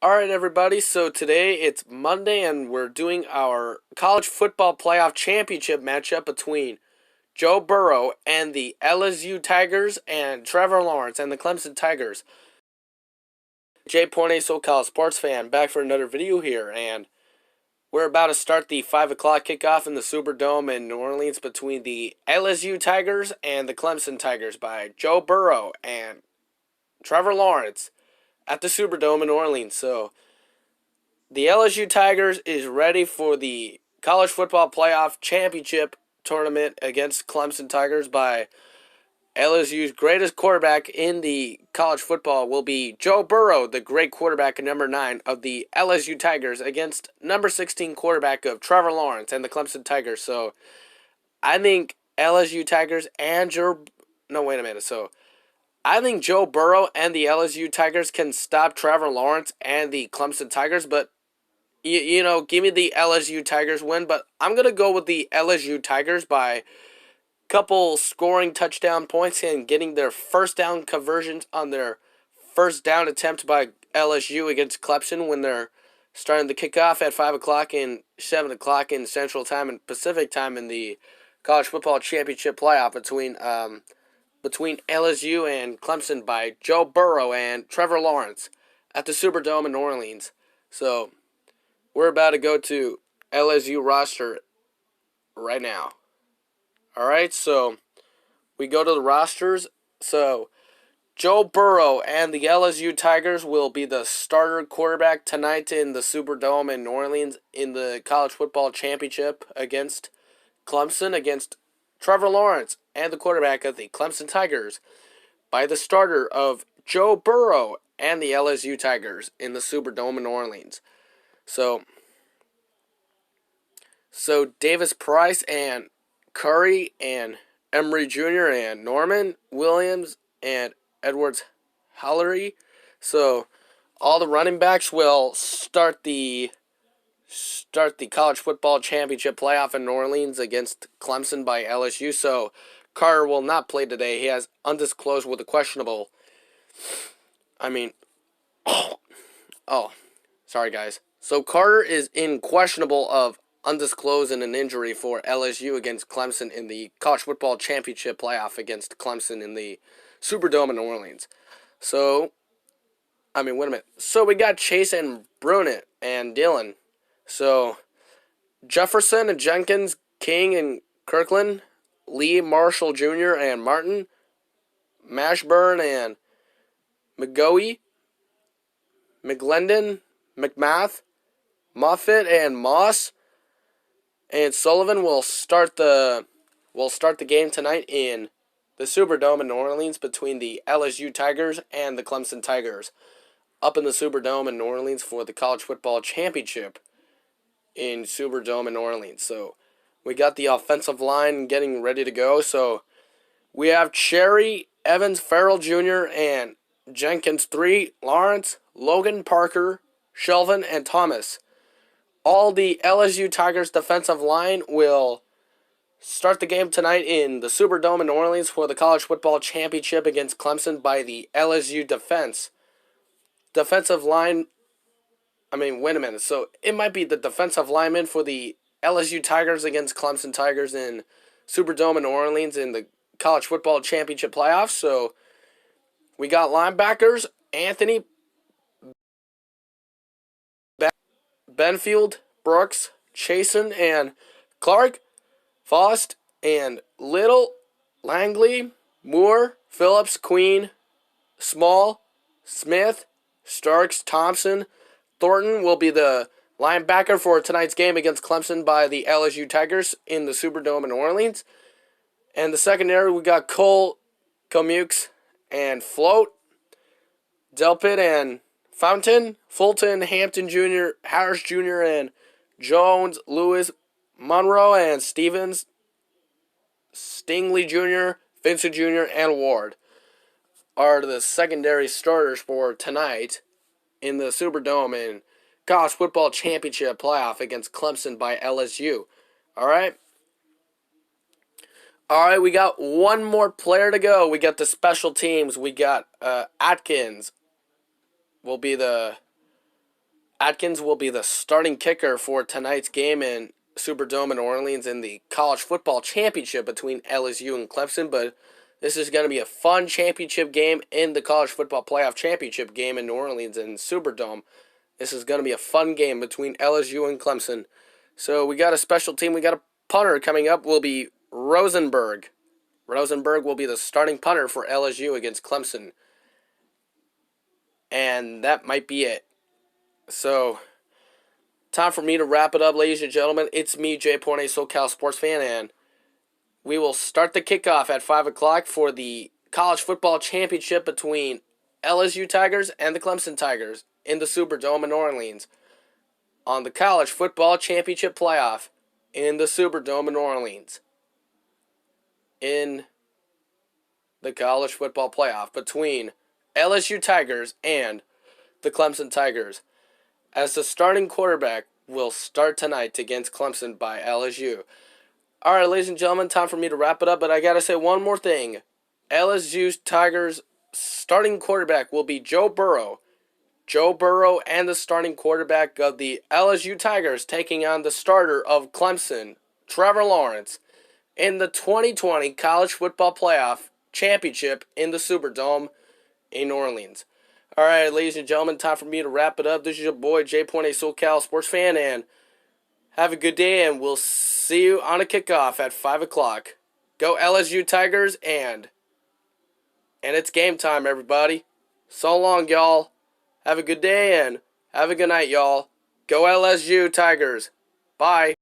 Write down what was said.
Alright, everybody, so today it's Monday and we're doing our college football playoff championship matchup between Joe Burrow and the LSU Tigers and Trevor Lawrence and the Clemson Tigers. Jay Pornay, SoCal sports fan, back for another video here, and we're about to start the 5 o'clock kickoff in the Superdome in New Orleans between the LSU Tigers and the Clemson Tigers by Joe Burrow and Trevor Lawrence at the Superdome in New Orleans. So, the LSU Tigers is ready for the college football playoff championship tournament against Clemson Tigers by LSU's greatest quarterback in the college football will be Joe Burrow, the great quarterback number 9 of the LSU Tigers against number 16 quarterback of Trevor Lawrence and the Clemson Tigers. So I think LSU Tigers and Joe no wait a minute. So I think Joe Burrow and the LSU Tigers can stop Trevor Lawrence and the Clemson Tigers, but give me the LSU Tigers win, but I'm going to go with the LSU Tigers by a couple scoring touchdown points and getting their first down conversions on their first down attempt by LSU against Clemson when they're starting the kickoff at 5 o'clock and 7 o'clock in Central Time and Pacific Time in the college football championship playoff between LSU and Clemson by Joe Burrow and Trevor Lawrence at the Superdome in New Orleans. So we're about to go to LSU roster right now. Alright, so we go to the rosters. So Joe Burrow and the LSU Tigers will be the starter quarterback tonight in the Superdome in New Orleans in the college football championship against Clemson, against Trevor Lawrence and the quarterback of the Clemson Tigers by the starter of Joe Burrow and the LSU Tigers in the Superdome in New Orleans. So Davis Price and Curry and Emery Jr. and Norman Williams and Edwards Hillary. So all the running backs will start the college football championship playoff in New Orleans against Clemson by LSU. So Carter will not play today. He has undisclosed with a questionable. Sorry guys. So Carter is in questionable of undisclosed and an injury for LSU against Clemson in the college football championship playoff against Clemson in the Superdome in New Orleans. So, wait a minute. So we got Chase and Brunet and Dillon. So, Jefferson and Jenkins, King and Kirkland, Lee, Marshall Jr. and Martin, Mashburn and McGoey, McGlendon, McMath, Moffitt and Moss, and Sullivan will start the game tonight in the Superdome in New Orleans between the LSU Tigers and the Clemson Tigers up in the Superdome in New Orleans for the college football championship in Superdome in New Orleans. So we got the offensive line getting ready to go. So we have Cherry, Evans, Farrell Jr., and Jenkins 3, Lawrence, Logan, Parker, Shelvin, and Thomas. All the LSU Tigers defensive line will start the game tonight in the Superdome in New Orleans for the college football championship against Clemson by the LSU defensive line. Wait a minute. So it might be the defensive lineman for the LSU Tigers against Clemson Tigers in Superdome in New Orleans in the college football championship playoffs. So we got linebackers Anthony Benfield, Brooks, Chasen, and Clark, Faust, and Little, Langley, Moore, Phillips, Queen, Small, Smith, Starks, Thompson. Thornton will be the linebacker for tonight's game against Clemson by the LSU Tigers in the Superdome in New Orleans. And the secondary, we got Cole, Comukes, and Float, Delpit, and Fountain, Fulton, Hampton Jr., Harris Jr., and Jones, Lewis, Monroe, and Stevens, Stingley Jr., Vincent Jr., and Ward are the secondary starters for tonight in the Superdome in college football championship playoff against Clemson by LSU. Alright, we got one more player to go. We got the special teams. We got Atkins will be the Atkins will be the starting kicker for tonight's game in Superdome in New Orleans in the college football championship between LSU and Clemson. But this is going to be a fun championship game in the college football playoff championship game in New Orleans in Superdome. This is going to be a fun game between LSU and Clemson. So we got a special team. We got a punter coming up. Will be Rosenberg. Rosenberg will be the starting punter for LSU against Clemson. And that might be it. So, time for me to wrap it up, ladies and gentlemen. It's me, Jay Porne, SoCal sports fan, and we will start the kickoff at 5 o'clock for the college football championship between LSU Tigers and the Clemson Tigers in the Superdome in New Orleans on the college football championship playoff in the Superdome in New Orleans. In the college football playoff between LSU Tigers and the Clemson Tigers, as the starting quarterback will start tonight against Clemson by LSU. All right, ladies and gentlemen, time for me to wrap it up, but I got to say one more thing. LSU Tigers starting quarterback will be Joe Burrow. Joe Burrow and the starting quarterback of the LSU Tigers taking on the starter of Clemson, Trevor Lawrence, in the 2020 College Football Playoff Championship in the Superdome in New Orleans. All right, ladies and gentlemen, time for me to wrap it up. This is your boy, Jay Porne, SoCal sports fan, and have a good day, and we'll see you on a kickoff at 5 o'clock. Go LSU Tigers, and it's game time, everybody. So long, y'all. Have a good day, and have a good night, y'all. Go LSU Tigers. Bye.